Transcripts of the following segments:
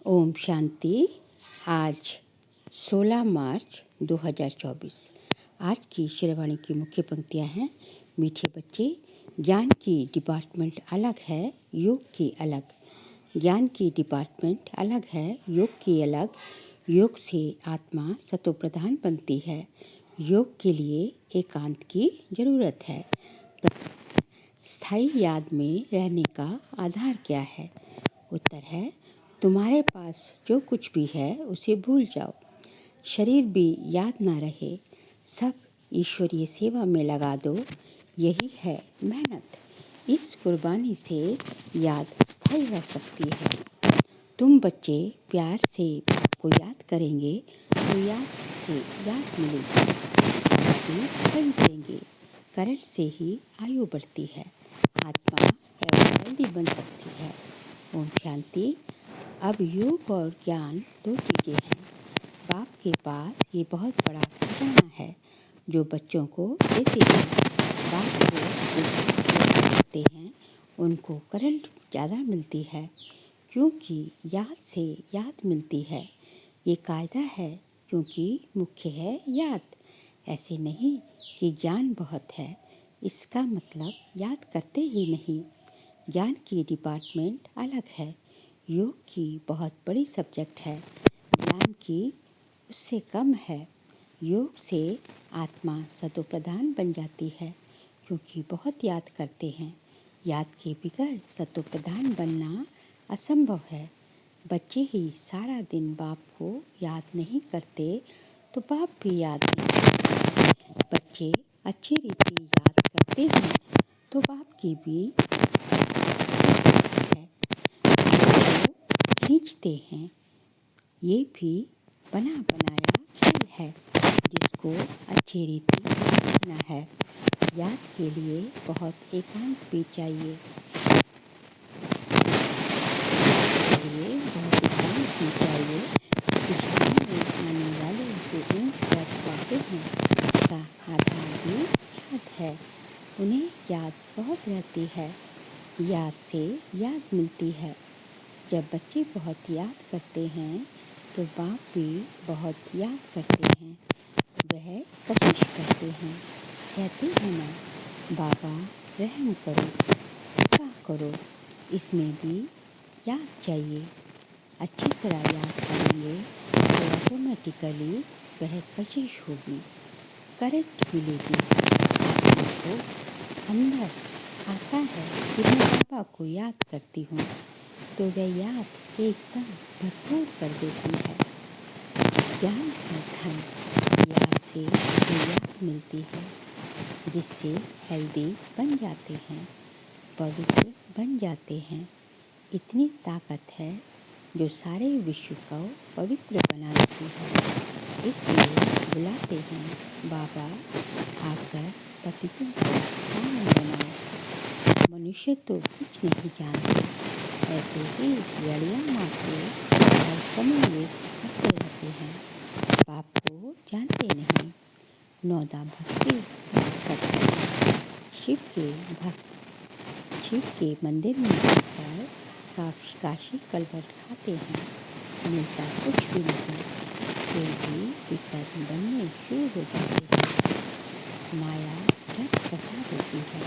ओम शांति। आज 16 मार्च 2024। आज की श्रीवाणी की मुख्य पंक्तियां हैं। मीठे बच्चे, ज्ञान की डिपार्टमेंट अलग है, योग की अलग। ज्ञान की डिपार्टमेंट अलग है, योग की अलग। योग से आत्मा सतोप्रधान बनती है। योग के लिए एकांत की जरूरत है। स्थायी याद में रहने का आधार क्या है? उत्तर है, तुम्हारे पास जो कुछ भी है उसे भूल जाओ। शरीर भी याद ना रहे, सब ईश्वरीय सेवा में लगा दो। यही है मेहनत। इस कुर्बानी से याद स्थायी रह सकती है। तुम बच्चे प्यार से आपको याद करेंगे तो याद से याद मिलेगी। सही देंगे, करंट से ही आयु बढ़ती है। आत्मा हेल्दी बन सकती है। ओम शांति। अब योग और ज्ञान दो चीज़ें हैं। बाप के पास ये बहुत बड़ा खजाना है जो बच्चों को देते हैं। बाप को जो देते हैं उनको करंट ज़्यादा मिलती है, क्योंकि याद से याद मिलती है। ये कायदा है, क्योंकि मुख्य है याद। ऐसे नहीं कि ज्ञान बहुत है, इसका मतलब याद करते ही नहीं। ज्ञान की डिपार्टमेंट अलग है, योग की बहुत बड़ी सब्जेक्ट है। ज्ञान की उससे कम है। योग से आत्मा सतोप्रधान बन जाती है, क्योंकि बहुत याद करते हैं। याद के बगैर सतोप्रधान बनना असंभव है। बच्चे ही सारा दिन बाप को याद नहीं करते तो बाप भी याद नहीं करते। बच्चे अच्छी रीति याद करते हैं तो बाप की भी है। खींचते हैं, ये भी बना बनाया खेल है जिसको अच्छी रीति खींचना है। याद के लिए बहुत एकांत भी चाहिए। आने वाले जो ऊँट पर पाते हैं उसका आधार भी याद है। उन्हें याद बहुत रहती है। याद से याद मिलती है। जब बच्चे बहुत याद करते हैं तो बाप भी बहुत याद करते हैं। वह कोशिश करते हैं, कहते हैं ना, बाबा रहम करो, क्या करो। इसमें भी याद चाहिए। अच्छी तरह याद करेंगे तो ऑटोमेटिकली वह कशिश होगी, करंट मिलेगी। आपको अंदर आता है कि मैं बाबा को याद करती हूँ तो वह याद एकदम भरपूर कर देती है। ज्ञान है धन। याद से जो याद मिलती है, जिससे हेल्दी बन जाते हैं, पवित्र बन जाते हैं। इतनी ताकत है जो सारे विश्व को पवित्र बना देती है। इसलिए बुलाते हैं, बाबा आकर पतितों को पावन बनाओ। मनुष्य तो कुछ नहीं जानते, ऐसे ही लड़ियाँ मारते और समय वेस्ट करते रहते हैं। बाप को जानते नहीं। नौदा भक्ति करते हैं। शिव के मंदिर में जाकर काशी कलवट खाते हैं, मिलता कुछ भी नहीं। फिर भी विकर्म बनने शुरू हो जाते हैं। माया झट फंसा देती है।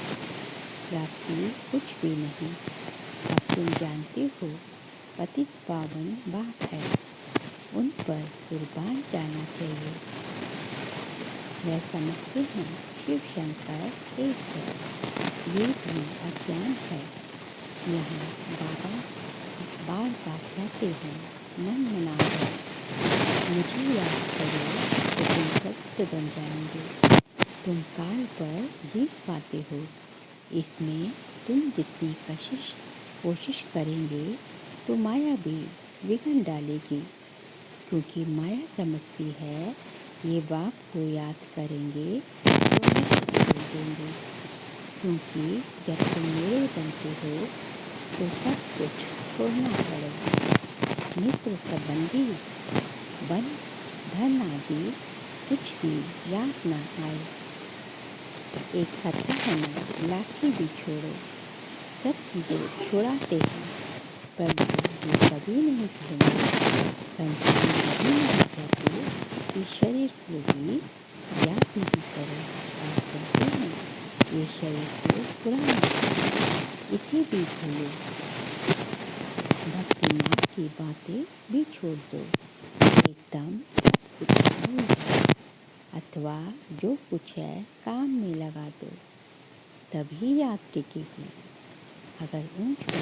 प्राप्ति कुछ भी नहीं। अब तुम जानते हो पतित पावन बाप है, उन पर कुर्बान जाना चाहिए। वह समझते हैं शिव शंकर एक है। ये भी अज्ञान है। यहाँ बाबा बार बार कहते हैं, मन मनाओ, मुझे याद करो तो तुम पवित्र बन जाएंगे। तुम काल पर जीत पाते हो। इसमें तुम जितनी कोशिश करेंगे तो माया भी विघ्न डालेगी, क्योंकि माया समझती है ये बाप को याद करेंगे तो नष्ट कर देंगे। क्योंकि जब तुम मेरे बनते हो तो सब कुछ छोड़ना पड़ेगा। मित्र संबंधी बन धन आदि कुछ भी याद ना आए। एक सत्ता है ना, लाठी भी छोड़ो। सब चीज़ें छुड़ाते हैं, परंतु ये कभी नहीं कहेंगे, कंचन कभी नहीं कहते कि शरीर को भी याद नहीं करो। आप कहते हैं ये शरीर को पुराना करो, इसे भी भूलो। भक्ति माँ की बातें भी छोड़ दो, एकदम सब कुछ भूल जाओ, अथवा जो कुछ है काम में लगा दो, तभी याद टिकेगी। अगर ऊंच पर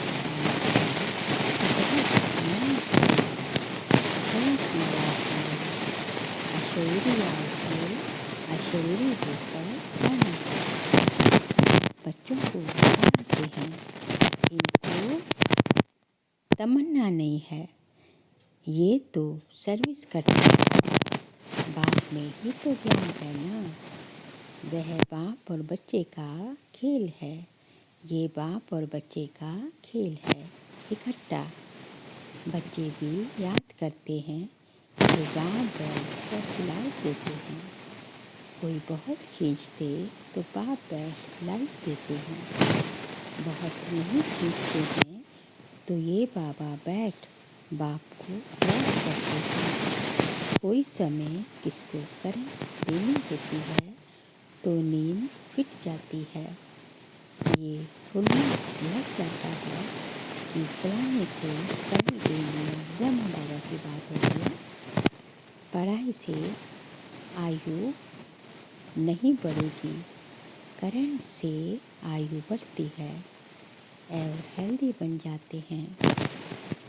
अशरीरी होकर रहना चाहिए। बच्चों को बताते हैं, इनको तमन्ना नहीं है, ये तो सर्विस करते हैं। बाप में ही तो ज्ञान है ना। वह बाप और बच्चे का खेल है, ये बाप और बच्चे का खेल है इकट्ठा। बच्चे भी याद करते हैं कि गाँव बैठ कर खिलाई देते हैं। कोई बहुत खींचते तो बाप बैठ लाई देते हैं। बहुत नहीं खींचते हैं तो ये बाबा बैठ बाप को याद करते हैं। कोई समय किसको करंट देनी होती है तो नींद फिट जाती है। ये भूलने लग जाता है कि फलाने को कभी देनी ब्रह्म बाबा की बात होती है। पढ़ाई से आयु नहीं बढ़ेगी, करंट से आयु बढ़ती है और हेल्दी बन जाते हैं।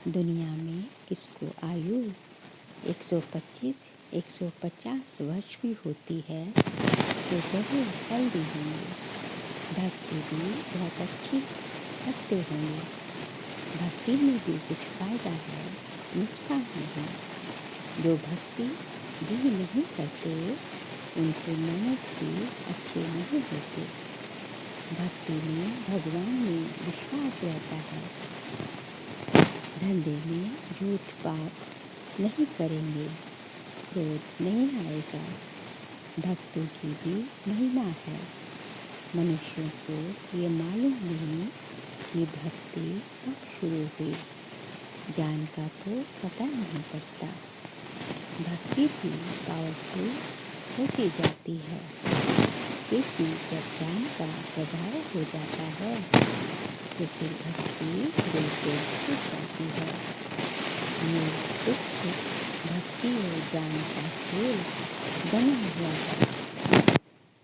दुनिया में किसको आयु 125, 150 वर्ष भी होती है तो जरूर हेल्दी होंगे। भक्ति भी बहुत अच्छी करते होंगे। भक्ति में भी कुछ फायदा है, नुकसान नहीं। जो भक्ति भी नहीं करते उनके मनस भी अच्छे नहीं होते। भक्ति में भगवान में विश्वास रहता है। धंधे में झूठ बात नहीं करेंगे, क्रोध नहीं आएगा। भक्तों की भी महिमा है। मनुष्यों को ये मालूम नहीं कि भक्ति कब शुरू हुई, ज्ञान का तो पता नहीं पड़ता। भक्ति भी पावरफुल होती जाती है, क्योंकि जब ज्ञान का प्रभाव हो जाता है तो फिर भक्ति बिल्कुल छूट जाती है। ये दुख भक्ति और ज्ञान का खेल बना हुआ है।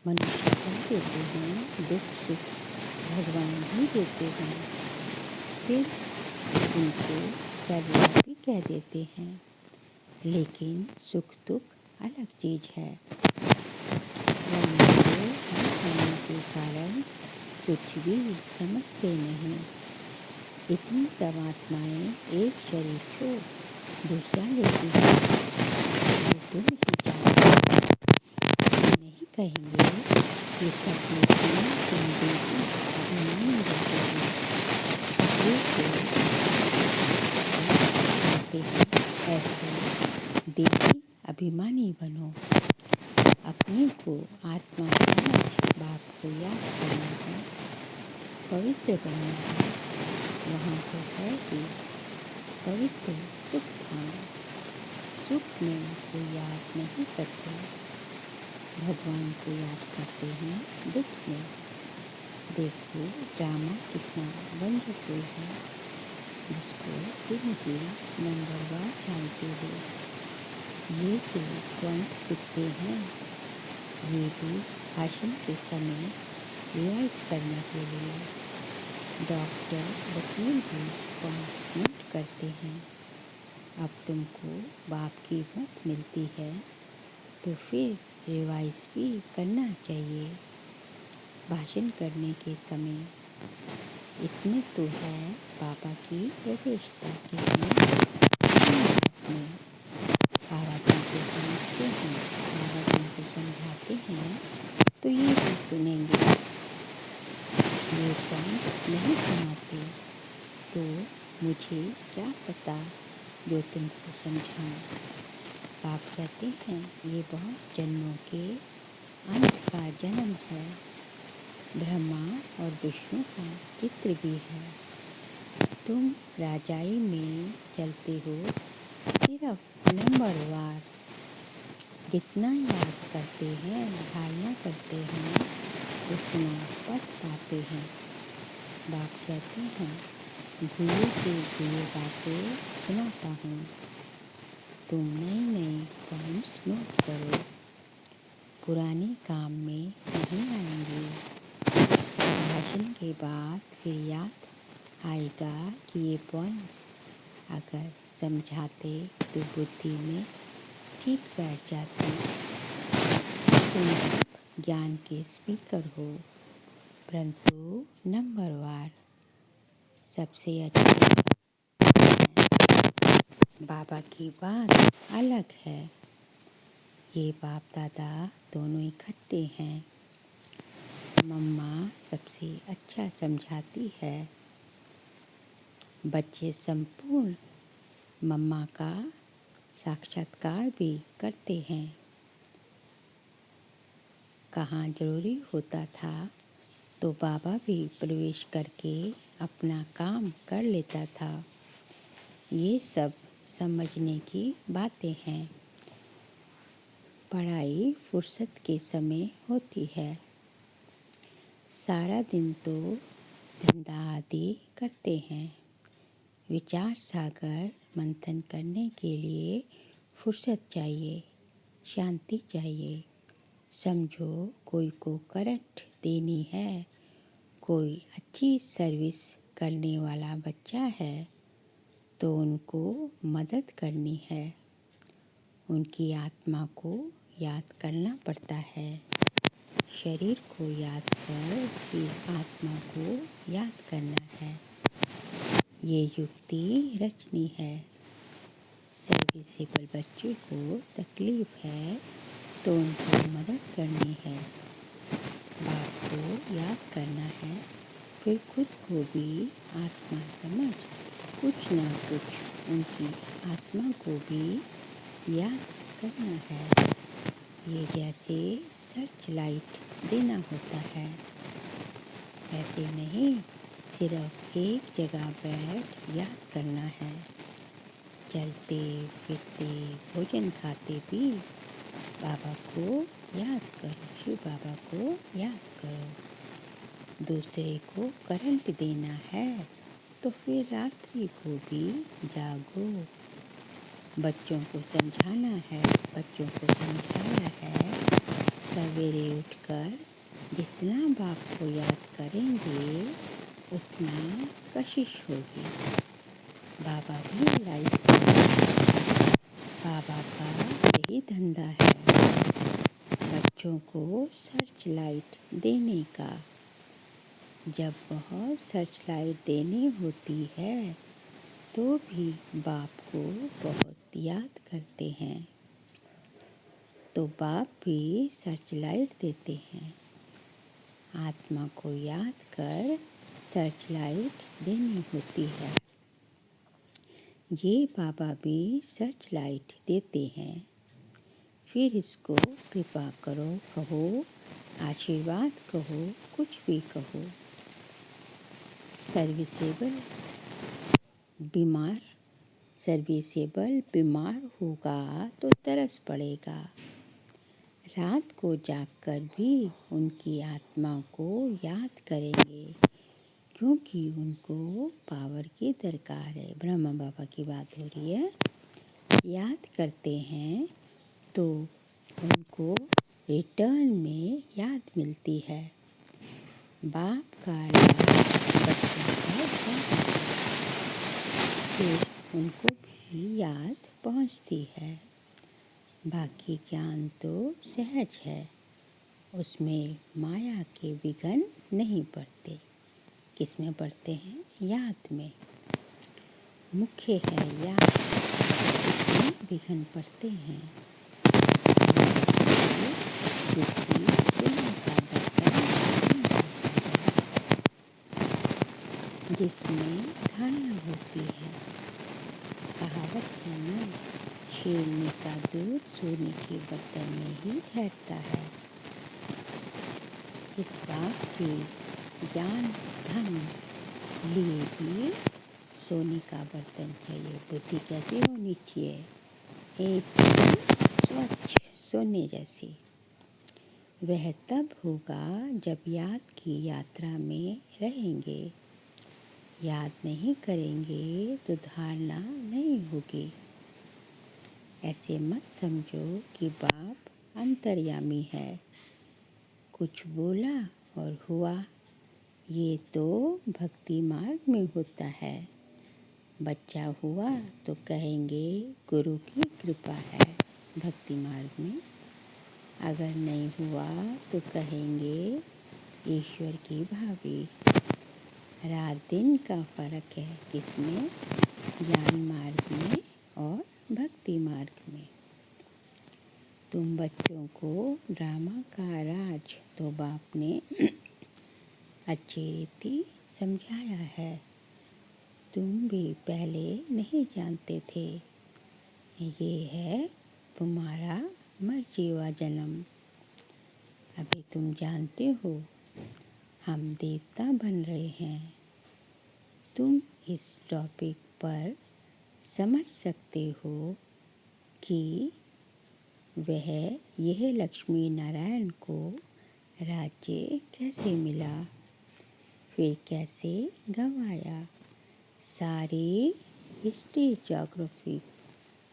मनुष्य कह देते हैं दुख सुख भगवान भी देते हैं, फिर उनको सर्वव्यापी कह देते हैं। लेकिन सुख दुख अलग चीज है। ज्ञान को न होने के कारण कुछ भी समझते नहीं। इतनी सब आत्माएं एक शरीर छोड़ दूसरा लेती हैं। वो तुम ही जानते नहीं कहेंगे कि सब लेती तुम देती अभिमानी रहते हैं। ऐसे देवी अभिमानी बनो। अपने को आत्मा समझ बाप को याद करना है, पवित्र बनना है। वहाँ तो है ही पवित्र सुख धाम। सुख में कोई याद नहीं करते, भगवान को याद करते हैं दुख में। देखो ड्रामा कितना वंडरफुल है, जिसको तुम भी नंबरवार जानते हो। ये जो ग्रंथ लिखते हैं ये भी भाषण के समय रिवाइज करने के लिए। डॉक्टर वकील भी कमेंट करते हैं। अब तुमको बाप की मत मिलती है तो फिर रिवाइज भी करना चाहिए। भाषण करने के समय इसमें तो है पापा की विशेषता में बाबा तुमको समझते हैं, बाबा तुमको समझाते हैं तो ये भी सुनेंगे। ये पॉइंट नहीं सुनाते तो मुझे क्या पता जो तुमको समझाऊं। बाप कहते हैं ये बहुत जन्मों के अंत का जन्म है। ब्रह्मा और विष्णु का चित्र भी है। तुम राजाई में चलते हो सिर्फ नंबरवार, जितना याद करते हैं धारणा करते हैं उतना पढ़ पाते हैं। बाप कहते हैं भूले से भूले बातें सुनाता हूँ, तुम नई नई पॉइंट्स नोट करो, पुराने काम में नहीं आएंगे। भाषण के बाद फिर याद आएगा कि ये पॉइंट्स अगर समझाते तो बुद्धि में ठीक बैठ जाती। तुम ज्ञान के स्पीकर हो, परंतु नंबरवार सबसे अच्छे हैं। बाबा की बात अलग है। ये बाप दादा दोनों इकट्ठे हैं। मम्मा सबसे अच्छा समझाती है। बच्चे संपूर्ण मम्मा का साक्षात्कार भी करते हैं। कहाँ जरूरी होता था तो बाबा भी प्रवेश करके अपना काम कर लेता था। ये सब समझने की बातें हैं। पढ़ाई फुर्सत के समय होती है। सारा दिन तो धंधा आदि करते हैं। विचार सागर मंथन करने के लिए फुर्सत चाहिए, शांति चाहिए। समझो कोई को करंट देनी है, कोई अच्छी सर्विस करने वाला बच्चा है तो उनको मदद करनी है। उनकी आत्मा को याद करना पड़ता है। शरीर को याद कर फिर आत्मा को याद करना है। ये युक्ति रचनी है। सर्विसेबल बच्चे को तकलीफ है तो उनको मदद करनी है। बाप को याद करना है, फिर खुद को भी आत्मा समझ कुछ ना कुछ उनकी आत्मा को भी याद करना है। ये जैसे सर्च लाइट देना होता है, ऐसे नहीं सिर्फ एक जगह बैठ याद करना है। चलते फिरते भोजन खाते भी बाबा को याद करो, शिव बाबा को याद करो। दूसरे को करंट देना है तो फिर रात्रि को भी जागो। बच्चों को समझाना है, बच्चों को समझाया है। सवेरे उठकर जितना बाप को याद करेंगे उतना कशिश होगी। बाबा भी लाइफ बाबा का यही धंधा है, बच्चों को सर्च लाइट देने का। जब वह सर्च लाइट देनी होती है तो भी बाप को बहुत याद करते हैं, तो बाप भी सर्च लाइट देते हैं। आत्मा को याद कर सर्च लाइट देनी होती है। ये बाबा भी सर्च लाइट देते हैं। फिर इसको कृपा करो कहो, आशीर्वाद कहो, कुछ भी कहो। सर्विसेबल बीमार होगा तो तरस पड़ेगा। रात को जागकर भी उनकी आत्मा को याद करेंगे, क्योंकि उनको पावर की दरकार है। ब्रह्मा बाबा की बात हो रही है। याद करते हैं तो उनको रिटर्न में याद मिलती है। बाप का बच्चों का फिर उनको भी याद पहुंचती है। बाकी ज्ञान तो सहज है, उसमें माया के विघ्न नहीं पड़ते। किसमें पड़ते हैं? याद में। मुख्य है याद, इसमें विघ्न पड़ते हैं। जिसमें धारणा होती है। कहावत है ना, शेरनी का दूध सोने के बर्तन में ही ठहरता है। इस बात के ज्ञान धन लिए भी सोने का बर्तन चाहिए। बुद्धि कैसी होनी चाहिए? एकदम स्वच्छ, सोने जैसी। वह तब होगा जब याद की यात्रा में रहेंगे। याद नहीं करेंगे तो धारणा नहीं होगी। ऐसे मत समझो कि बाप अंतर्यामी है, कुछ बोला और हुआ। ये तो भक्ति मार्ग में होता है। बच्चा हुआ तो कहेंगे गुरु की कृपा है। भक्ति मार्ग में अगर नहीं हुआ तो कहेंगे ईश्वर की भावी। रात दिन का फर्क है किसमें? ज्ञान मार्ग में और भक्ति मार्ग में। तुम बच्चों को ड्रामा का राज तो बाप ने अच्छी रीति समझाया है। तुम भी पहले नहीं जानते थे। ये है तुम्हारा मर्जीवा जन्म। अभी तुम जानते हो हम देवता बन रहे हैं। तुम इस टॉपिक पर समझ सकते हो कि वह यह लक्ष्मी नारायण को राज्य कैसे मिला, फिर कैसे गंवाया। सारी हिस्ट्री ज्योग्राफी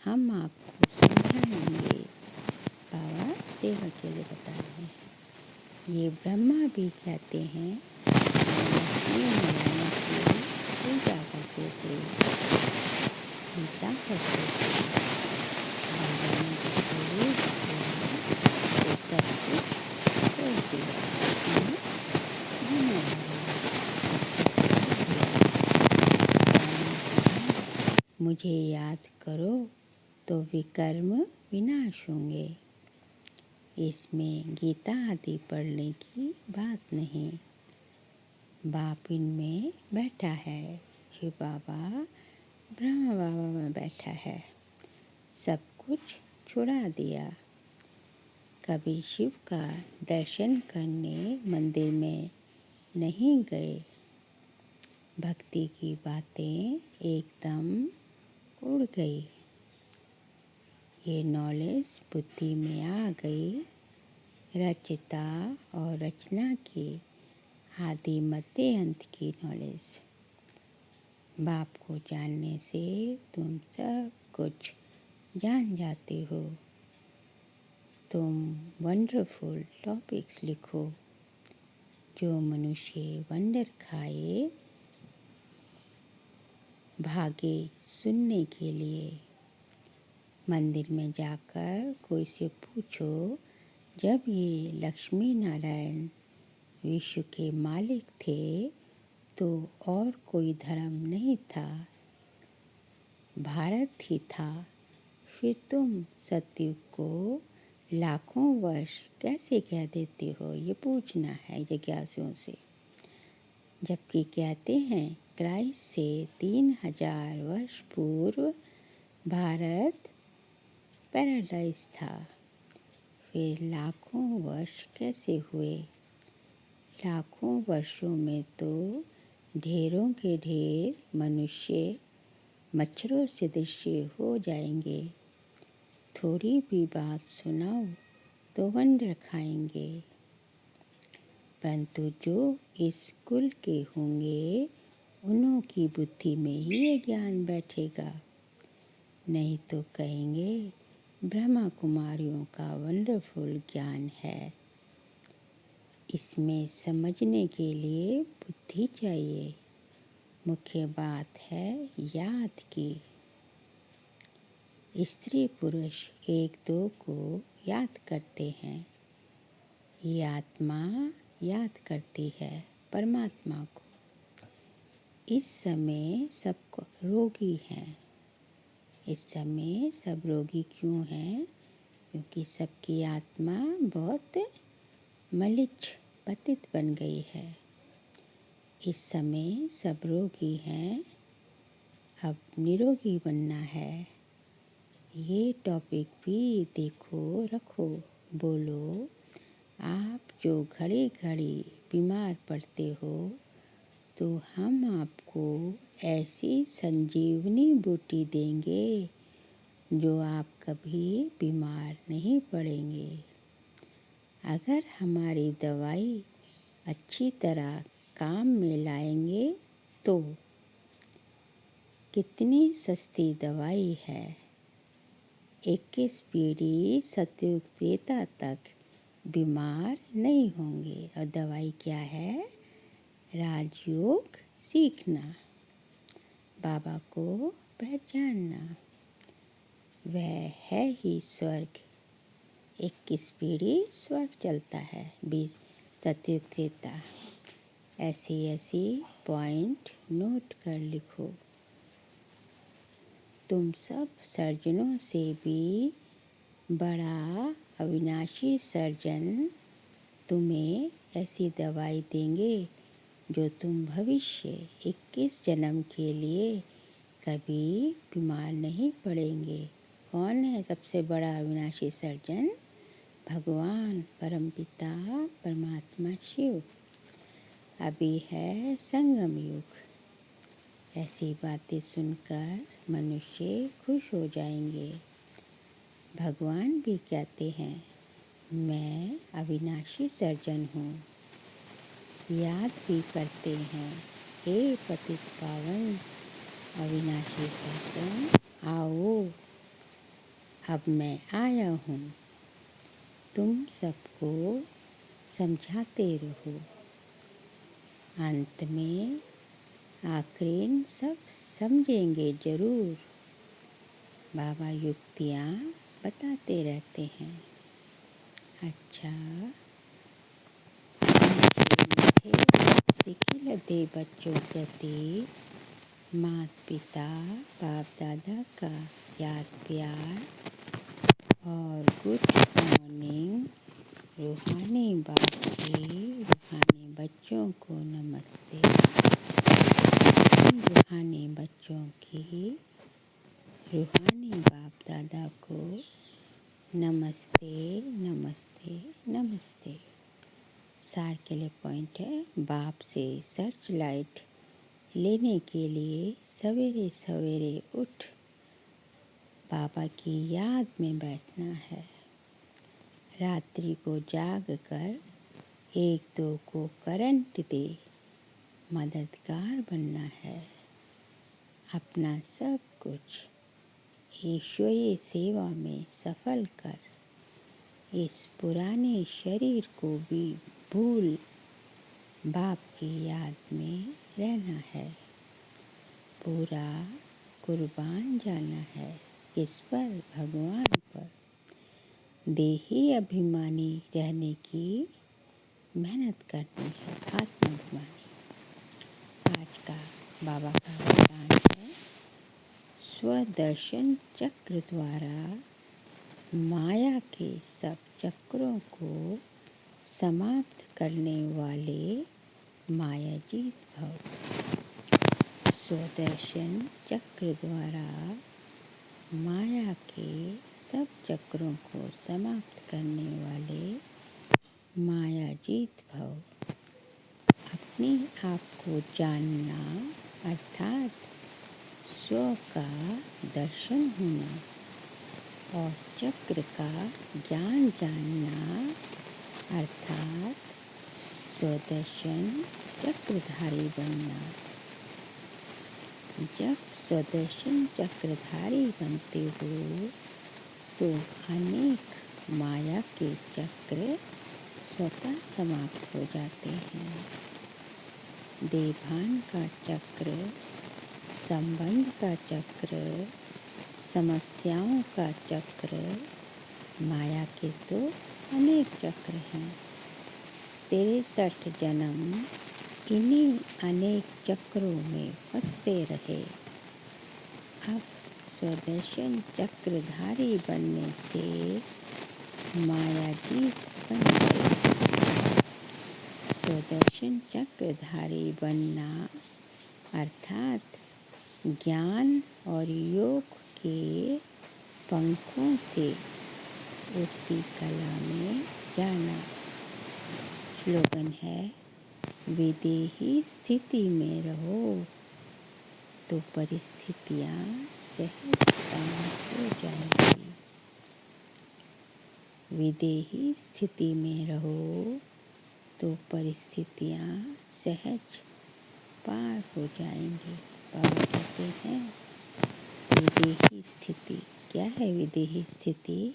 हम आपको समझाएंगे। बाबा सेवा के लिए बता रहे हैं। ये ब्रह्मा भी कहते हैं लक्ष्मी नारायण की पूजा करते थे, पूजा करते थे। बाबा ने जिसको तो सब कुछ छोड़ दिया। मुझे याद करो तो विकर्म विनाश होंगे। इसमें गीता आदि पढ़ने की बात नहीं। बाप इनमें बैठा है। शिव बाबा ब्रह्मा बाबा में बैठा है। सब कुछ छुड़ा दिया। कभी शिव का दर्शन करने मंदिर में नहीं गए। भक्ति की बातें एकदम उड़ गई। ये नॉलेज बुद्धि में आ गई। रचिता और रचना की आदि मध्य अंत की नॉलेज। बाप को जानने से तुम सब कुछ जान जाते हो। तुम वंडरफुल टॉपिक्स लिखो। जो मनुष्य वंडर खाए भागे सुनने के लिए। मंदिर में जाकर कोई से पूछो, जब ये लक्ष्मी नारायण विश्व के मालिक थे तो और कोई धर्म नहीं था, भारत ही था। फिर तुम सतयुग को लाखों वर्ष कैसे कह देते हो? ये पूछना है जिज्ञासुओं से। जबकि कहते हैं क्राइस्ट से 3000 वर्ष पूर्व भारत पैराडाइज था। फिर लाखों वर्ष कैसे हुए? लाखों वर्षों में तो ढेरों के ढेर मनुष्य मच्छरों से दृश्य हो जाएंगे। थोड़ी भी बात सुनाओ तो वंडर खाएंगे। परंतु जो इस कुल के होंगे उन्हों की बुद्धि में ये ज्ञान बैठेगा। नहीं तो कहेंगे ब्रह्मा कुमारियों का वंडरफुल ज्ञान है। इसमें समझने के लिए बुद्धि चाहिए। मुख्य बात है याद की। स्त्री पुरुष एक दो को याद करते हैं। ये आत्मा याद करती है परमात्मा को। इस समय सब रोगी हैं। इस समय सब रोगी क्यों हैं? क्योंकि सबकी आत्मा बहुत मलिच्छ पतित बन गई है। इस समय सब रोगी हैं। अब निरोगी बनना है। ये टॉपिक भी देखो, रखो, बोलो। आप जो घड़ी घड़ी बीमार पड़ते हो तो हम आपको ऐसी संजीवनी बूटी देंगे जो आप कभी बीमार नहीं पड़ेंगे। अगर हमारी दवाई अच्छी तरह काम में लाएंगे तो कितनी सस्ती दवाई है। 21 पीढ़ी सतयुग त्रेता तक बीमार नहीं होंगे। और दवाई क्या है? राजयोग सीखना, बाबा को पहचानना, वह है ही स्वर्ग। 21 पीढ़ी स्वर्ग चलता है, 20 सतयुग त्रेता। ऐसी पॉइंट नोट कर लिखो। तुम सब सर्जनों से भी बड़ा अविनाशी सर्जन तुम्हें ऐसी दवाई देंगे जो तुम भविष्य 21 जन्म के लिए कभी बीमार नहीं पड़ेंगे। कौन है सबसे बड़ा अविनाशी सर्जन? भगवान परमपिता परमात्मा शिव। अभी है संगम युग। ऐसी बातें सुनकर मनुष्य खुश हो जाएंगे। भगवान भी कहते हैं, मैं अविनाशी सर्जन हूँ। याद भी करते हैं, हे पतित पावन अविनाशी सर्जन, आओ अब मैं आया हूँ। तुम सबको समझाते रहो। अंत में आखिर सब समझेंगे जरूर। बाबा युक्तियाँ बताते रहते हैं। अच्छा, सिखिलते बच्चों प्रति माता पिता बाप दादा का याद प्यार और गुड मॉर्निंग। रूहानी बाप के रूहानी बच्चों को नमस्ते। रूहानी बच्चों की रूहानी बाप दादा को नमस्ते नमस्ते नमस्ते। सार के लिए पॉइंट है, बाप से सर्च लाइट लेने के लिए सवेरे सवेरे उठ बाबा की याद में बैठना है। रात्रि को जाग कर 1-2 को करंट दे मददगार बनना है। अपना सब कुछ ईश्वरीय सेवा में सफल कर इस पुराने शरीर को भी भूल बाप की याद में रहना है। पूरा कुर्बान जाना है। किस पर? भगवान पर। देही अभिमानी रहने की मेहनत करनी है, आत्माभिमानी। आज का बाबा का वरदान है, स्वदर्शन चक्र द्वारा माया के सब चक्रों को समाप्त करने वाले मायाजीत भव। स्वदर्शन चक्र द्वारा माया के सब चक्रों को समाप्त करने वाले मायाजीत भव। अपने आप को जानना अर्थात स्व का दर्शन होना और चक्र का ज्ञान जानना अर्थात स्वदर्शन चक्रधारी बनना। जब स्वदर्शन चक्रधारी बनते हो तो अनेक माया के चक्र स्वतः समाप्त हो जाते हैं। देभान का चक्र, संबंध का चक्र, समस्याओं का चक्र, माया के तो अनेक चक्र हैं। 63 जन्म इन्हीं अनेक चक्रों में फंसते रहे। अब स्वदर्शन चक्रधारी बनने से मायाजीत बन गए। स्वदर्शन चक्रधारी बनना अर्थात ज्ञान और योग के पंखों से उड़ती कला में जाना। स्लोगन है, विदेही स्थिति में रहो, तो परिस्थितियाँ सहज शांत हो जाएंगी। विदेही स्थिति में रहो तो परिस्थितियाँ सहज पार हो जाएंगी। बाबा कहते हैं विदेही स्थिति क्या है? विदेही स्थिति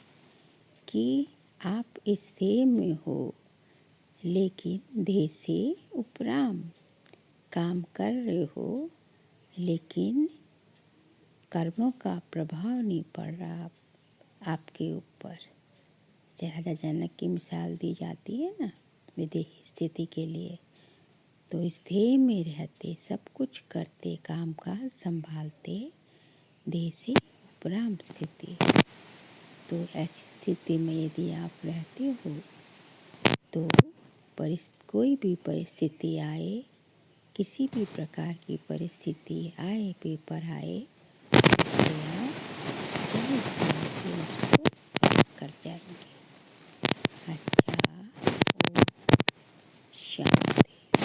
कि आप इस देह में हो लेकिन देह से उपराम काम कर रहे हो, लेकिन कर्मों का प्रभाव नहीं पड़ रहा आपके ऊपर। राजा जनक की मिसाल दी जाती है ना विदेही स्थिति के लिए। तो इस देह में रहते सब कुछ करते, काम काज संभालते, देह से उपराम स्थिति। तो ऐसी स्थिति में यदि आप रहते हो तो कोई भी परिस्थिति आए, किसी भी प्रकार की परिस्थिति आए, पेपर आए, तो आप सहज से उसको पास कर जाएंगे। अच्छा, ओम शांति।